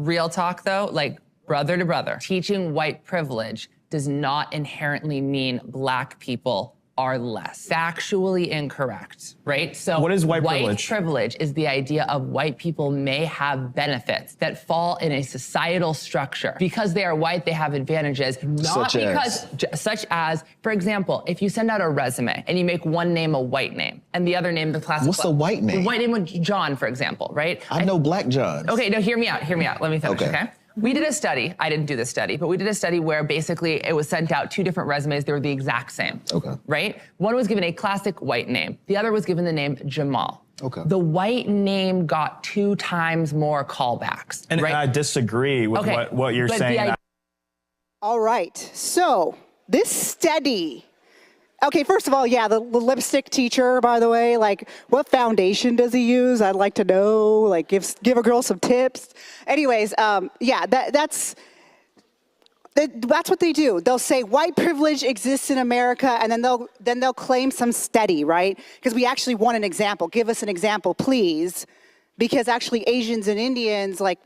Real talk though, like brother to brother, teaching white privilege does not inherently mean black people are less. Factually incorrect, right? So what is white privilege? White privilege is the idea of white people may have benefits that fall in a societal structure. Because they are white, they have advantages, such as, for example, if you send out a resume and you make one name a white name and the other name the classic. What's the white name? The white name was John, for example, right? I know black Johns. Okay, no, hear me out, let me finish, okay? We did a study, I didn't do this study, but we did a study where basically it was sent out 2 different resumes, they were the exact same. Okay. Right? One was given a classic white name, the other was given the name Jamal. Okay. The white name got 2 times more callbacks. And right? I disagree with what you're saying. All right, so this study, okay, first of all, yeah, the lipstick teacher, by the way, like, what foundation does he use? I'd like to know, like, give a girl some tips. Anyways, yeah, that's what they do. They'll say white privilege exists in America, and then they'll claim some study, right? Because we actually want an example. Give us an example, please. Because actually Asians and Indians, like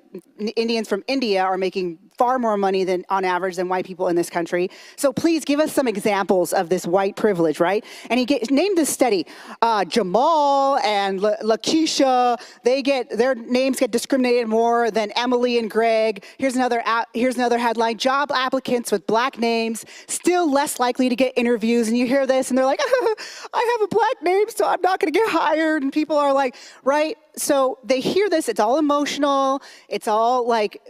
Indians from India, are making far more money than on average than white people in this country. So please give us some examples of this white privilege, right? And he named this study, Jamal and Lakeisha, their names get discriminated more than Emily and Greg. Here's another headline, job applicants with black names still less likely to get interviews. And you hear this and they're like, I have a black name, so I'm not gonna get hired. And people are like, right? So they hear this, it's all emotional, it's all like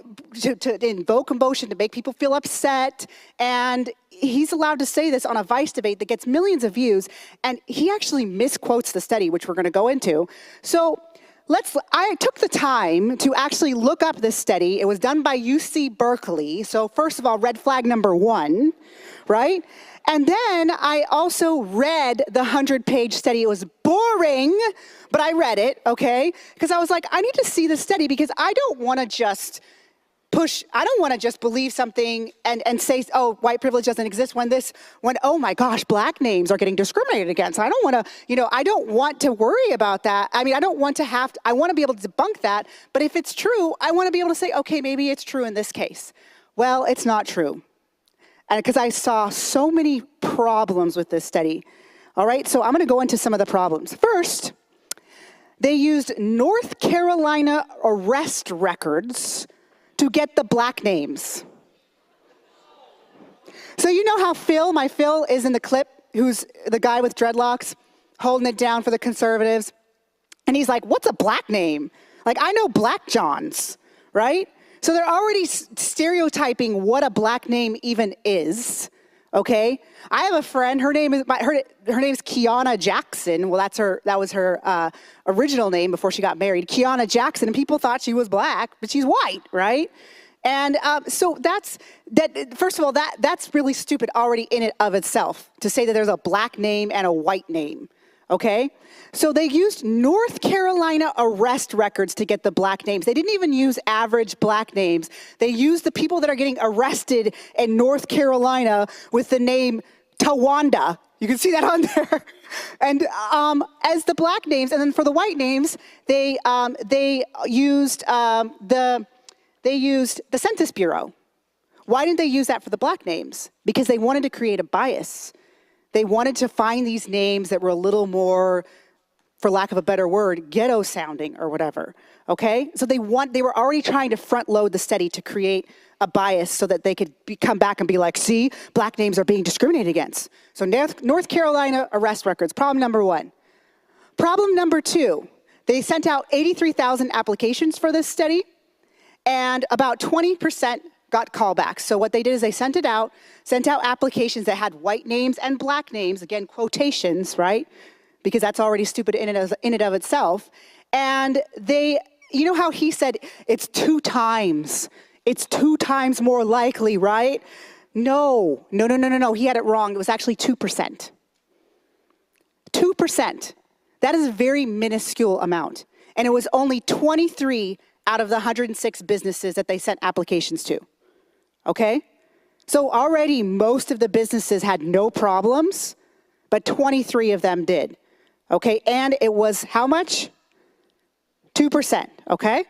to invoke emotion, to make people feel upset, and he's allowed to say this on a Vice debate that gets millions of views, and he actually misquotes the study, which we're gonna go into. So I took the time to actually look up this study. It was done by UC Berkeley, so first of all, red flag number 1, right? And then I also read the 100-page study. It was boring, but I read it, okay? Because I was like, I need to see the study because I don't want to just believe something and say, oh, white privilege doesn't exist when oh my gosh, black names are getting discriminated against. I don't want to, I don't want to worry about that. I mean, I want to be able to debunk that, but if it's true, I want to be able to say, okay, maybe it's true in this case. Well, it's not true. And because I saw so many problems with this study. All right, so I'm gonna go into some of the problems. First, they used North Carolina arrest records to get the black names. So you know how my Phil is in the clip, who's the guy with dreadlocks, holding it down for the conservatives? And he's like, what's a black name? Like, I know black Johns, right? So they're already stereotyping what a black name even is, okay? I have a friend, her name's Kiana Jackson. Well, that was her original name before she got married, Kiana Jackson, and people thought she was black, but she's white, right? And so first of all, that's really stupid already in and of itself, to say that there's a black name and a white name, okay? So they used North Carolina arrest records to get the black names. They didn't even use average black names. They used the people that are getting arrested in North Carolina with the name Tawanda. You can see that on there. And as the black names, and then for the white names, they used the Census Bureau. Why didn't they use that for the black names? Because they wanted to create a bias. They wanted to find these names that were a little more, for lack of a better word, ghetto sounding or whatever, okay? So they were already trying to front load the study to create a bias so that they could come back and be like, see, black names are being discriminated against. So North Carolina arrest records, problem number 1. Problem number 2, they sent out 83,000 applications for this study, and about 20% got callbacks. So what they did is they sent out applications that had white names and black names, again, quotations, right? Because that's already stupid in and of itself. And you know how he said, it's 2 times more likely, right? No, he had it wrong. It was actually 2%. 2%. That is a very minuscule amount. And it was only 23 out of the 106 businesses that they sent applications to, okay? So already most of the businesses had no problems, but 23 of them did, okay? And it was how much? 2%, okay?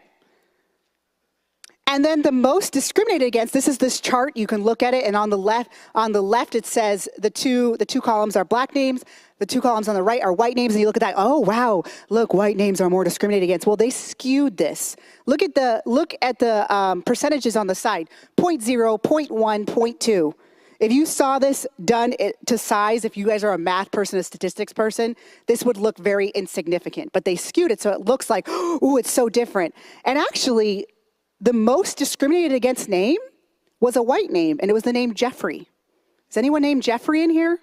And then the most discriminated against, this is this chart, you can look at it, and on the left it says the two columns are black names, the two columns on the right are white names, and you look at that, oh wow, look, white names are more discriminated against. Well, they skewed this. Look at the percentages on the side, 0.0, 0.1, 0.2. If you saw this done to size, if you guys are a math person, a statistics person, this would look very insignificant, but they skewed it so it looks like, ooh, it's so different. And actually, the most discriminated against name was a white name, and it was the name Jeffrey. Is anyone named Jeffrey in here?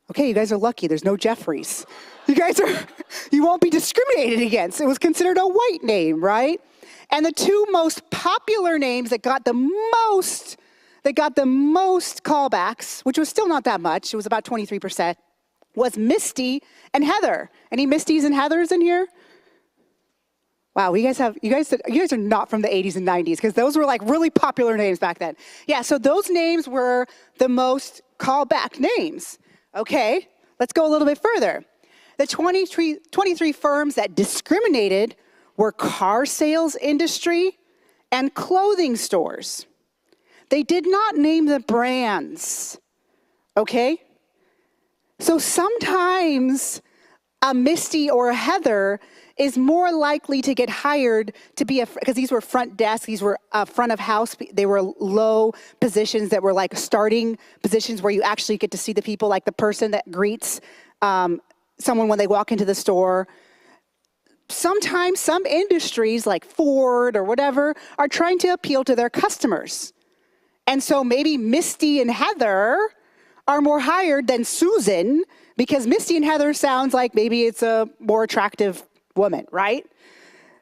Okay, you guys are lucky. There's no Jeffreys. You won't be discriminated against. It was considered a white name, right? And the two most popular names that got the most callbacks, which was still not that much, it was about 23%, was Misty and Heather. Any Misties and Heathers in here? Wow, you guys are not from the 80s and 90s, because those were like really popular names back then. Yeah, so those names were the most callback names. Okay, let's go a little bit further. The 23 firms that discriminated were car sales industry and clothing stores. They did not name the brands, okay? So sometimes a Misty or a Heather is more likely to get hired to be because these were front desk, these were front of house, they were low positions that were like starting positions where you actually get to see the people, like the person that greets someone when they walk into the store. Sometimes some industries like Ford or whatever are trying to appeal to their customers. And so maybe Misty and Heather are more hired than Susan, because Misty and Heather sounds like maybe it's a more attractive woman, right?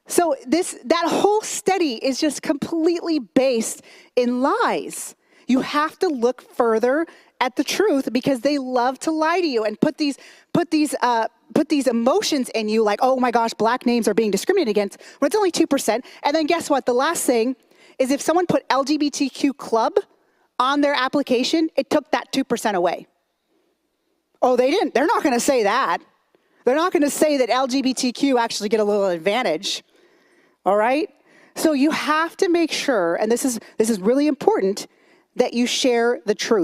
So that whole study is just completely based in lies. You have to look further at the truth, because they love to lie to you and put these emotions in you, like, oh my gosh, black names are being discriminated against, when it's only 2%. And then guess what? The last thing is, if someone put LGBTQ club on their application, it took that 2% away. Oh, they didn't. They're not going to say that. They're not going to say that LGBTQ actually get a little advantage. All right? So you have to make sure, and this is really important, that you share the truth.